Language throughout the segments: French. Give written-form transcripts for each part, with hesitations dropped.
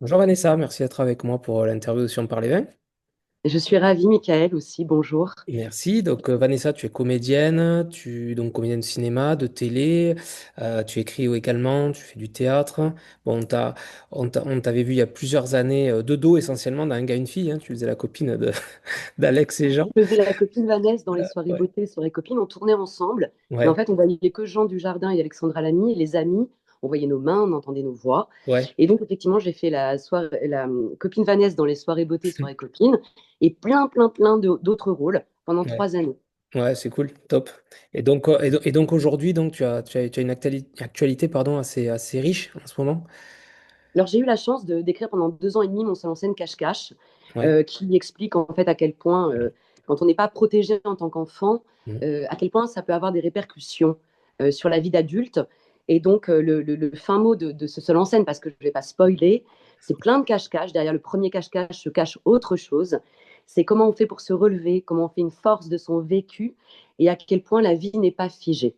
Bonjour Vanessa, merci d'être avec moi pour l'interview de Si on parlait vin. Je suis ravie, Michael, aussi. Bonjour. Merci. Donc Vanessa, tu es comédienne, donc comédienne de cinéma, de télé, tu écris également, tu fais du théâtre. Bon, on t'avait vu il y a plusieurs années de dos essentiellement dans Un gars, une fille, hein, tu faisais la copine d'Alex et Jean. Je faisais la copine Vanessa dans les soirées Ouais. beauté, soirées copines. On tournait ensemble. Mais en Ouais, fait, on voyait que Jean Dujardin et Alexandra Lamy. Et les amis, on voyait nos mains, on entendait nos voix. ouais. Et donc, effectivement, j'ai fait la copine Vanessa dans les soirées beauté, soirées copines. Et plein, plein, plein d'autres rôles pendant Ouais, 3 années. ouais, c'est cool, top. Et donc aujourd'hui, donc tu as une actualité, pardon, assez riche en ce moment. Alors, j'ai eu la chance d'écrire pendant 2 ans et demi mon seul en scène Cache-Cache, Ouais. qui explique en fait à quel point, quand on n'est pas protégé en tant qu'enfant, Mhm. à quel point ça peut avoir des répercussions sur la vie d'adulte. Et donc, le fin mot de ce seul en scène, parce que je ne vais pas spoiler, c'est plein de cache-cache. Derrière le premier cache-cache se cache autre chose. C'est comment on fait pour se relever, comment on fait une force de son vécu et à quel point la vie n'est pas figée.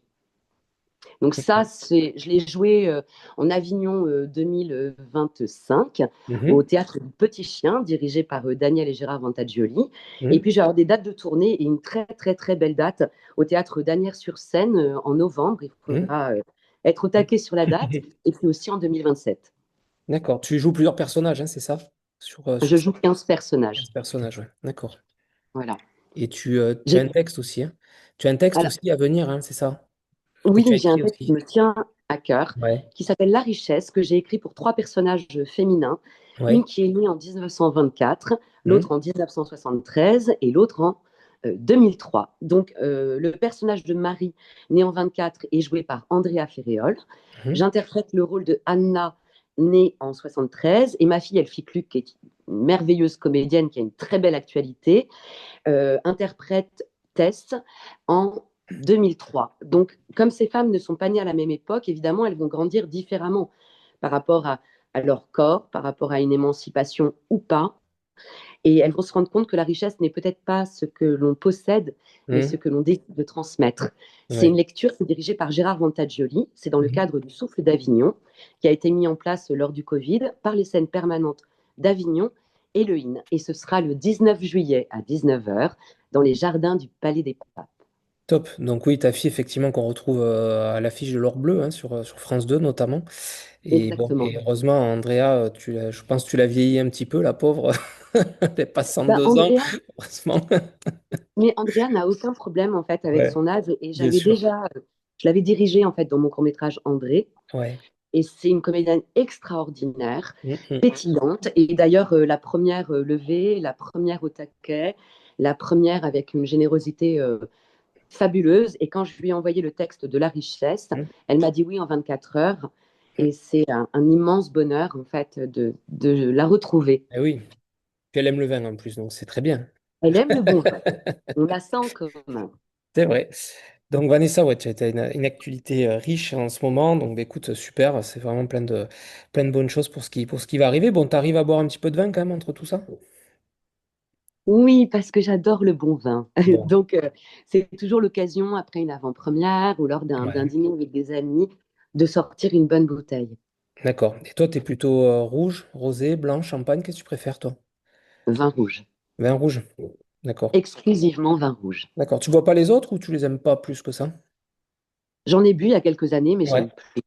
Donc ça, je l'ai joué en Avignon 2025 au Mhm. théâtre du Petit Chien, dirigé par Daniel et Gérard Vantagioli. Et Mhm. puis j'ai avoir des dates de tournée et une très très très belle date au théâtre d'Asnières-sur-Seine en novembre. Il Mhm. faudra être au taquet sur la date. Et puis aussi en 2027. D'accord. Tu joues plusieurs personnages, hein, c'est ça? Sur Je ces joue 15 personnages. 15 personnages, ouais. D'accord. Voilà. Et tu as un J'ai- texte aussi, hein? Tu as un texte voilà. aussi à venir, hein, c'est ça? Que Oui, tu as j'ai un écrit texte qui aussi. me tient à cœur, Ouais. qui s'appelle La Richesse, que j'ai écrit pour trois personnages féminins. Une Ouais. qui est née en 1924, Mhm. l'autre en 1973 et l'autre en 2003. Donc, le personnage de Marie, née en 24, est joué par Andrea Ferréol. Mhm. J'interprète le rôle de Anna, née en 73, et ma fille Elfie Cluc, qui est une merveilleuse comédienne qui a une très belle actualité, interprète Tess en 2003. Donc, comme ces femmes ne sont pas nées à la même époque, évidemment, elles vont grandir différemment par rapport à leur corps, par rapport à une émancipation ou pas. Et elles vont se rendre compte que la richesse n'est peut-être pas ce que l'on possède, mais ce Mhm. que l'on décide de transmettre. C'est une Ouais. lecture qui est dirigée par Gérard Vantagioli. C'est dans le Mhm. cadre du Souffle d'Avignon, qui a été mis en place lors du Covid par les scènes permanentes d'Avignon et le IN. Et ce sera le 19 juillet à 19 heures dans les jardins du Palais des Papes. Top. Donc oui, ta fille, effectivement, qu'on retrouve à l'affiche de l'Or Bleu, hein, sur France 2 notamment. Et bon, Exactement. et heureusement, Andrea, je pense que tu l'as vieilli un petit peu, la pauvre. Elle pas Bah, 102 ans, Andrea, heureusement. mais Andrea n'a aucun problème en fait avec Ouais, son âge et bien sûr. je l'avais dirigée en fait dans mon court métrage André. Ouais. Et c'est une comédienne extraordinaire, Mhm. pétillante. Et d'ailleurs, la première levée, la première au taquet, la première avec une générosité fabuleuse. Et quand je lui ai envoyé le texte de La Richesse, Mhm. elle m'a dit oui en 24 heures. Et c'est un immense bonheur, en fait, de la retrouver. Eh oui. Puis elle aime le vin en plus, donc c'est très bien. Elle aime le bon vin. On a ça en commun. C'est vrai. Donc Vanessa, ouais, tu as une actualité riche en ce moment. Donc bah, écoute, super, c'est vraiment plein de bonnes choses pour ce qui va arriver. Bon, tu arrives à boire un petit peu de vin quand même entre tout ça? Oui, parce que j'adore le bon vin. Bon, Donc, c'est toujours l'occasion, après une avant-première ou lors d'un ouais, dîner avec des amis, de sortir une bonne bouteille. d'accord. Et toi, tu es plutôt rouge, rosé, blanc, champagne, qu'est-ce que tu préfères, toi? Vin rouge. Vin rouge. D'accord. Exclusivement vin rouge. D'accord. Tu bois pas les autres ou tu les aimes pas plus que ça? J'en ai bu il y a quelques années, mais Ouais, j'aime plus.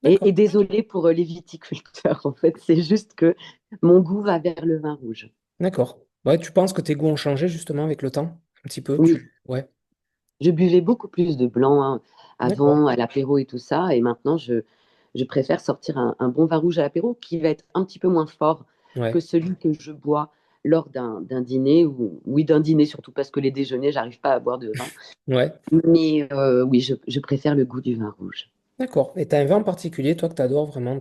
Et d'accord. désolé pour les viticulteurs, en fait, c'est juste que mon goût va vers le vin rouge. D'accord. Ouais, tu penses que tes goûts ont changé justement avec le temps? Un petit peu, Oui, Ouais, je buvais beaucoup plus de blanc hein, d'accord. avant, à l'apéro et tout ça, et maintenant, je préfère sortir un bon vin rouge à l'apéro qui va être un petit peu moins fort que Ouais, celui que je bois lors d'un dîner, ou oui, d'un dîner, surtout parce que les déjeuners, j'arrive pas à boire de vin. ouais. Mais oui, je préfère le goût du vin rouge. D'accord. Et t'as un vin en particulier, toi, que t'adores vraiment,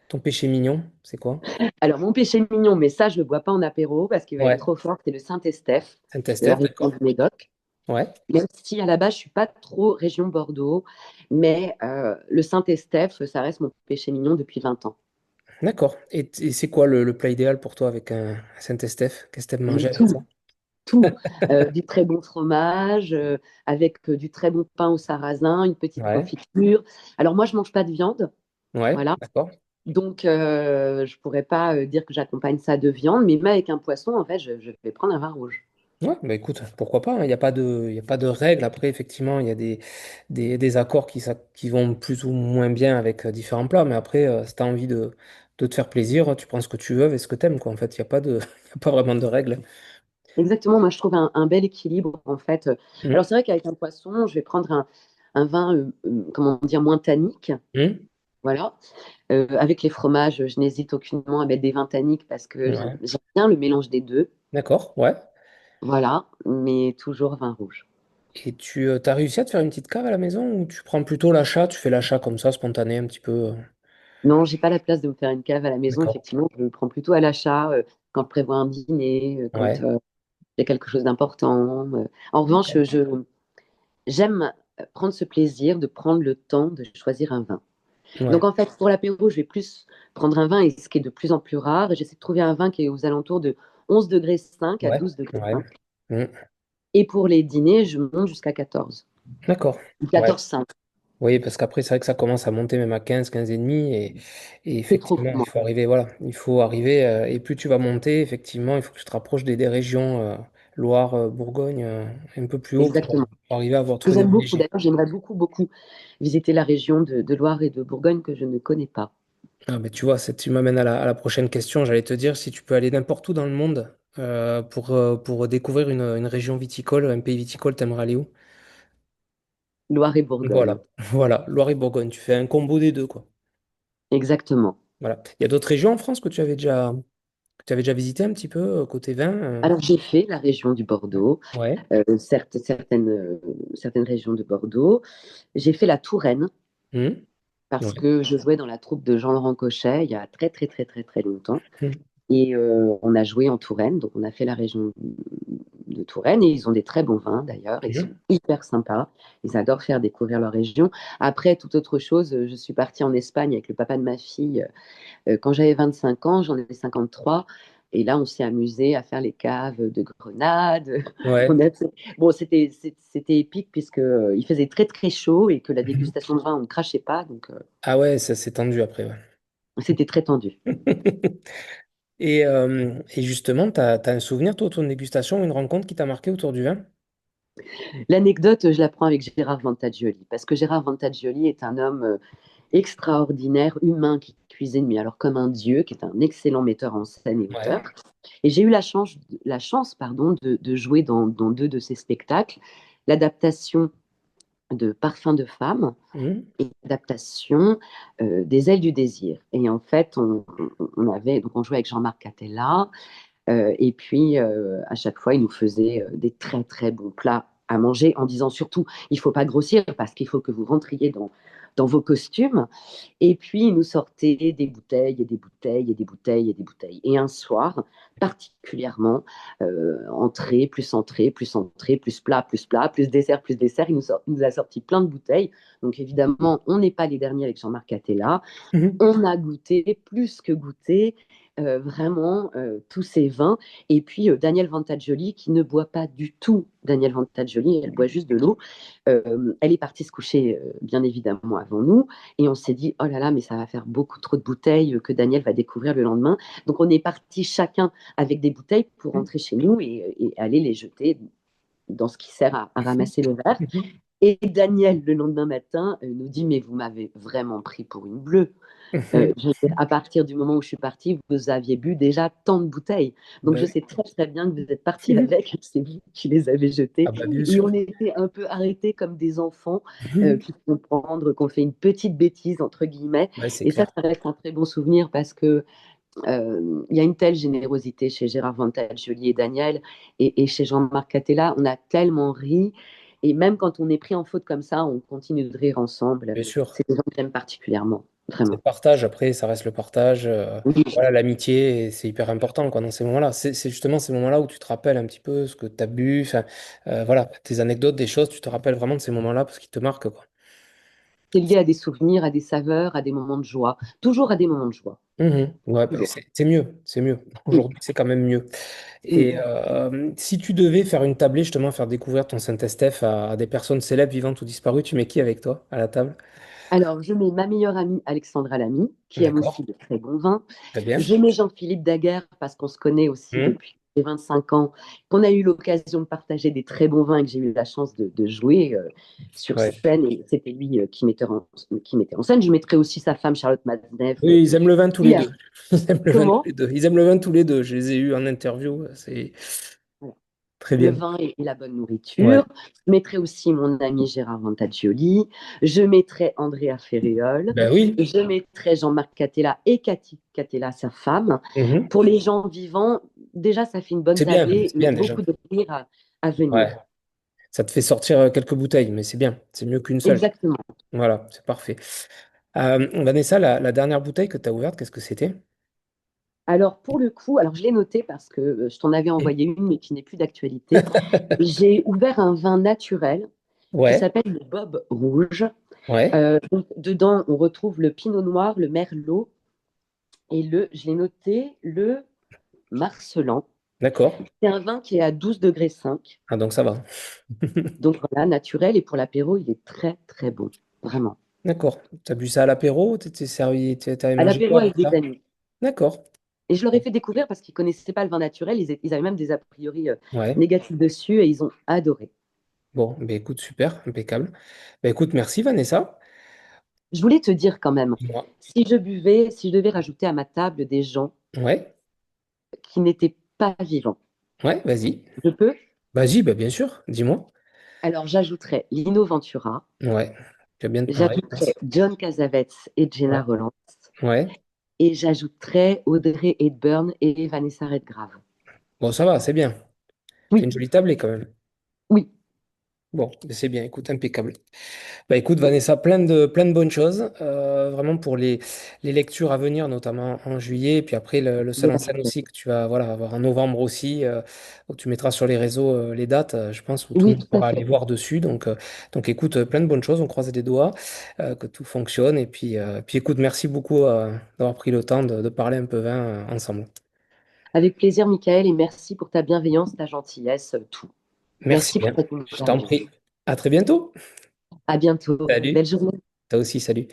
ton péché mignon, c'est quoi? Alors, mon péché mignon, mais ça, je ne le bois pas en apéro parce qu'il va être Ouais. trop fort, c'est le Saint-Estèphe de la Saint-Estèphe, région d'accord. du Médoc. Ouais. Même si à la base, je ne suis pas trop région Bordeaux, mais le Saint-Estèphe, ça reste mon péché mignon depuis 20 ans. D'accord. Et c'est quoi le plat idéal pour toi avec un Saint-Estèphe? Qu'est-ce que t'aimes Mais manger avec ça? tout, tout. Du très bon fromage, avec du très bon pain au sarrasin, une petite Ouais. confiture. Alors, moi, je ne mange pas de viande, Ouais, voilà. d'accord. Donc, je pourrais pas dire que j'accompagne ça de viande, mais même avec un poisson, en fait, je vais prendre un vin rouge. Ouais, bah écoute, pourquoi pas, hein, il y a pas de règle. Après, effectivement, il y a des accords qui vont plus ou moins bien avec différents plats. Mais après, si tu as envie de te faire plaisir, tu prends ce que tu veux avec ce que tu aimes, quoi. En fait, il n'y a pas il y a pas vraiment de règle. Exactement, moi je trouve un bel équilibre en fait. Alors Hum, c'est vrai qu'avec un poisson, je vais prendre un vin, comment dire, moins tannique. hum, Voilà. Avec les fromages, je n'hésite aucunement à mettre des vins tanniques parce que ouais, j'aime bien le mélange des deux. d'accord, ouais. Voilà, mais toujours vin rouge. Et tu as réussi à te faire une petite cave à la maison ou tu prends plutôt l'achat, tu fais l'achat comme ça, spontané, un petit peu. Non, j'ai pas la place de me faire une cave à la maison, D'accord. effectivement. Je le prends plutôt à l'achat quand je prévois un dîner, quand Ouais. il y a quelque chose d'important. En revanche, j'aime prendre ce plaisir de prendre le temps de choisir un vin. Donc Ouais. en fait, pour l'apéro, je vais plus prendre un vin, et ce qui est de plus en plus rare, et j'essaie de trouver un vin qui est aux alentours de 11 degrés 5 à Ouais. 12 degrés Ouais. 5. Hum, Et pour les dîners, je monte jusqu'à 14. d'accord. Ouais. 14,5. Oui, parce qu'après, c'est vrai que ça commence à monter même à 15, 15 et demi. Et C'est trop effectivement, pour il moi. faut arriver, voilà. Il faut arriver. Et plus tu vas monter, effectivement, il faut que tu te rapproches des régions Loire, Bourgogne, un peu plus haut Exactement. pour arriver à avoir Que trouvé des j'aime vins beaucoup. légers. D'ailleurs, j'aimerais beaucoup, beaucoup visiter la région de Loire et de Bourgogne que je ne connais pas. Ah, mais tu vois, tu m'amènes à la prochaine question. J'allais te dire si tu peux aller n'importe où dans le monde pour découvrir une région viticole, un pays viticole, t'aimerais aller où? Loire et Bourgogne. Voilà, voilà, Loire et Bourgogne. Tu fais un combo des deux, quoi. Exactement. Voilà. Il y a d'autres régions en France que tu avais déjà visité un petit peu côté vin? Alors, j'ai fait la région du Bordeaux, Ouais. certaines régions de Bordeaux. J'ai fait la Touraine Hmm. parce Ouais. que je jouais dans la troupe de Jean-Laurent Cochet il y a très, très, très, très, très longtemps. Hmm. Et on a joué en Touraine, donc on a fait la région de Touraine et ils ont des très bons vins d'ailleurs, ils sont Hmm. hyper sympas, ils adorent faire découvrir leur région. Après, toute autre chose, je suis partie en Espagne avec le papa de ma fille quand j'avais 25 ans, j'en ai 53. Et là, on s'est amusé à faire les caves de Grenade. On Ouais. a bon, c'était épique puisque il faisait très très chaud et que la Mhm. dégustation de vin, on ne crachait pas, donc Ah ouais, ça s'est tendu après, ouais. c'était très tendu. Et justement, tu as un souvenir, toi, autour d'une dégustation, une rencontre qui t'a marqué autour du vin? L'anecdote, je la prends avec Gérard Vantagioli parce que Gérard Vantagioli est un homme extraordinaire, humain, qui cuisine, mais alors comme un dieu, qui est un excellent metteur en scène et auteur. Ouais. Et j'ai eu la chance pardon, de jouer dans deux de ses spectacles, l'adaptation de Parfum de femme Hmm. et l'adaptation des Ailes du désir. Et en fait, donc on jouait avec Jean-Marc Catella, et puis à chaque fois, il nous faisait des très très bons plats à manger en disant surtout, il ne faut pas grossir parce qu'il faut que vous rentriez dans vos costumes. Et puis, il nous sortait des bouteilles et des bouteilles et des bouteilles et des bouteilles. Et un soir, particulièrement, entrée, plus plat, plus dessert, il nous a sorti plein de bouteilles. Donc, évidemment, on n'est pas les derniers avec Jean-Marc Attella. Mhm. On a goûté, plus que goûté, vraiment tous ces vins. Et puis Daniel Vantagioli, qui ne boit pas du tout Daniel Vantagioli, elle boit juste de l'eau. Elle est partie se coucher, bien évidemment, avant nous. Et on s'est dit, oh là là, mais ça va faire beaucoup trop de bouteilles que Daniel va découvrir le lendemain. Donc on est parti chacun avec des bouteilles pour rentrer chez nous et aller les jeter dans ce qui sert à ramasser le verre. Mhm. Et Daniel, le lendemain matin, nous dit, mais vous m'avez vraiment pris pour une bleue. Mhm. À partir du moment où je suis partie, vous aviez bu déjà tant de bouteilles. Donc je Ben sais très très bien que vous êtes partie oui. avec, c'est vous qui les avez jetées. Ah bah bien Et sûr. on était un peu arrêtés comme des enfants Mhm. qui font comprendre qu'on fait une petite bêtise, entre guillemets. Ouais, c'est Et clair. ça reste un très bon souvenir parce que il y a une telle générosité chez Gérard Vantagioli et Daniel et chez Jean-Marc Catella. On a tellement ri. Et même quand on est pris en faute comme ça, on continue de rire ensemble. Bien sûr. C'est des gens que j'aime particulièrement, C'est le vraiment. partage, après, ça reste le partage. Oui, Voilà, l'amitié, et c'est hyper important quoi, dans ces moments-là. C'est justement ces moments-là où tu te rappelles un petit peu ce que tu as bu, enfin, voilà, tes anecdotes, des choses, tu te rappelles vraiment de ces moments-là parce qu'ils te marquent, quoi. c'est lié à des souvenirs, à des saveurs, à des moments de joie. Toujours à des moments de joie. Mhm. Ouais, bah, Toujours. c'est mieux, c'est mieux. Oui, Aujourd'hui, c'est quand même mieux. oui. Et si tu devais faire une tablée, justement, faire découvrir ton Saint-Estèphe à des personnes célèbres, vivantes ou disparues, tu mets qui avec toi à la table? Alors, je mets ma meilleure amie Alexandra Lamy, qui aime D'accord, aussi de très bons vins. très bien. Je mets Jean-Philippe Daguerre parce qu'on se connaît aussi Hmm. depuis les 25 ans, qu'on a eu l'occasion de partager des très bons vins et que j'ai eu la chance de jouer sur Ouais. scène. Et c'était lui qui mettait en scène. Je mettrai aussi sa femme Charlotte Mazeneff. Oui, ils aiment le vin tous les qui a- deux. Ils aiment le vin tous Comment? les deux. Ils aiment le vin tous les deux. Je les ai eus en interview. C'est Voilà. très Le bien. vin et la bonne Ouais. nourriture. Je mettrai aussi mon ami Gérard Montagioli. Je mettrai Andrea Ferréol. Ben oui. Je mettrai Jean-Marc Catella et Cathy Catella, sa femme. Mhm. Pour les gens vivants, déjà, ça fait une bonne tablée C'est et bien déjà. beaucoup de rire à venir. Ouais. Ça te fait sortir quelques bouteilles, mais c'est bien. C'est mieux qu'une seule. Exactement. Voilà, c'est parfait. Vanessa, la dernière bouteille que tu as ouverte, qu'est-ce que c'était? Alors, pour le coup, alors je l'ai noté parce que je t'en avais Mhm. envoyé une, mais qui n'est plus d'actualité. J'ai ouvert un vin naturel qui Ouais, s'appelle le Bob Rouge. ouais, Donc, dedans, on retrouve le pinot noir, le merlot et je l'ai noté, le marcelan. d'accord. C'est un vin qui est à 12 degrés 5. Ah, donc ça va. Donc voilà, naturel. Et pour l'apéro, il est très, très bon. Vraiment. D'accord. T'as bu ça à l'apéro? T'étais servi, t'avais À mangé l'apéro quoi avec avec des ça? amis. D'accord. Et je leur ai fait découvrir parce qu'ils ne connaissaient pas le vin naturel. Ils avaient même des a priori Ouais. négatifs dessus et ils ont adoré. Bon, ben écoute, super, impeccable. Ben écoute, merci Vanessa. Je voulais te dire quand même, Moi. si je devais rajouter à ma table des gens Ouais, qui n'étaient pas vivants, ouais, vas-y. je peux. Vas-y, ben bien sûr, dis-moi. Alors j'ajouterais Lino Ventura, Ouais, tu as bien de pareil. j'ajouterais John Cassavetes et Jenna Ouais, Rollins, ouais. et j'ajouterais Audrey Hepburn et Vanessa Redgrave. Bon, ça va, c'est bien. C'est Oui, une jolie tablée quand même. oui, Bon, ben c'est bien, écoute, impeccable. Bah écoute Vanessa, plein de bonnes choses, vraiment pour les lectures à venir, notamment en juillet, et puis après le seul en scène aussi que tu vas voilà, avoir en novembre aussi, où tu mettras sur les réseaux les dates, je pense, où tout le oui, monde tout à pourra aller fait. voir dessus. Donc écoute, plein de bonnes choses, on croise les doigts, que tout fonctionne, et puis écoute, merci beaucoup d'avoir pris le temps de parler un peu vin ensemble. Avec plaisir, Michael, et merci pour ta bienveillance, ta gentillesse, tout. Merci Merci pour bien, cette je t'en interview. prie. À très bientôt. À bientôt. Salut, Belle journée. toi aussi, salut.